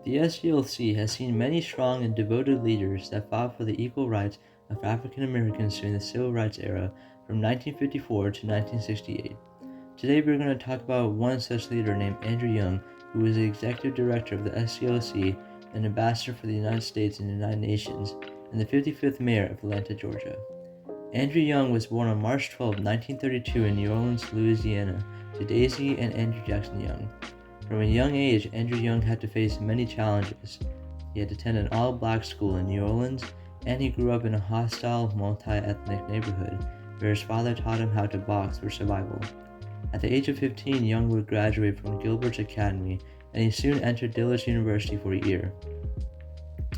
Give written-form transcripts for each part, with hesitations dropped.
The SCLC has seen many strong and devoted leaders that fought for the equal rights of African Americans during the Civil Rights era from 1954 to 1968. Today we're going to talk about one such leader named Andrew Young, who was the executive director of the SCLC, an ambassador for the United States in the United Nations, and the 55th mayor of Atlanta, Georgia. Andrew Young was born on March 12, 1932 in New Orleans, Louisiana, to Daisy and Andrew Jackson Young. From a young age, Andrew Young had to face many challenges. He had to attend an all-black school in New Orleans, and he grew up in a hostile, multi-ethnic neighborhood where his father taught him how to box for survival. At the age of 15, Young would graduate from Gilbert's Academy, and he soon entered Dulles University for a year.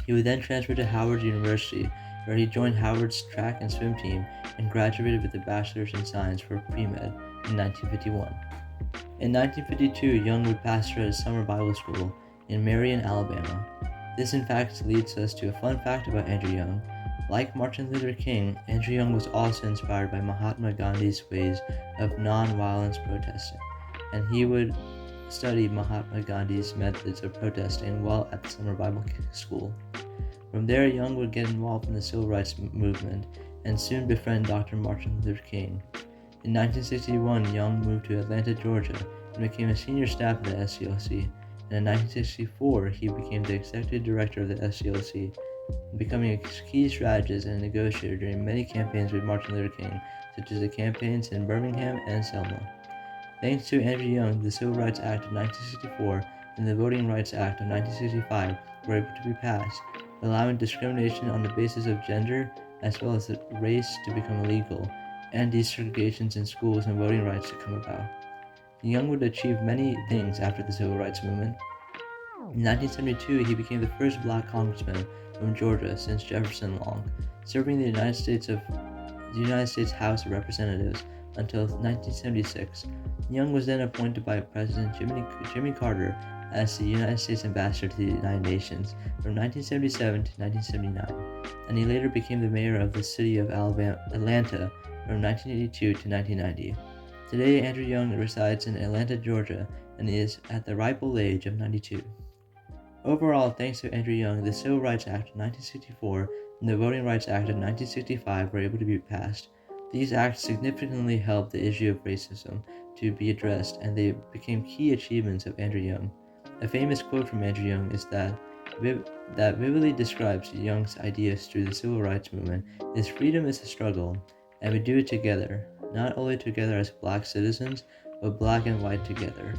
He would then transfer to Howard University, where he joined Howard's track and swim team and graduated with a bachelor's in science for pre-med in 1951. In 1952, Young would pastor a summer Bible school in Marion, Alabama. This in fact leads us to a fun fact about Andrew Young. Like Martin Luther King, Andrew Young was also inspired by Mahatma Gandhi's ways of non-violence protesting, and he would study Mahatma Gandhi's methods of protesting while at the summer Bible school. From there, Young would get involved in the civil rights movement and soon befriend Dr. Martin Luther King. In 1961, Young moved to Atlanta, Georgia, and became a senior staff at the SCLC, and in 1964, he became the executive director of the SCLC, becoming a key strategist and negotiator during many campaigns with Martin Luther King, such as the campaigns in Birmingham and Selma. Thanks to Andrew Young, the Civil Rights Act of 1964 and the Voting Rights Act of 1965 were able to be passed, allowing discrimination on the basis of gender as well as race to become illegal, and desegregations in schools and voting rights to come about. Young would achieve many things after the Civil Rights Movement. In 1972, he became the first black congressman from Georgia since Jefferson Long, serving the United States House of Representatives until 1976. Young was then appointed by President Jimmy Carter as the United States Ambassador to the United Nations from 1977 to 1979, and he later became the mayor of the city of Atlanta from 1982 to 1990. Today, Andrew Young resides in Atlanta, Georgia, and is at the ripe old age of 92. Overall, thanks to Andrew Young, the Civil Rights Act of 1964 and the Voting Rights Act of 1965 were able to be passed. These acts significantly helped the issue of racism to be addressed, and they became key achievements of Andrew Young. A famous quote from Andrew Young is that vividly describes Young's ideas through the Civil Rights Movement is freedom is a struggle, and we do it together, not only together as black citizens, but black and white together.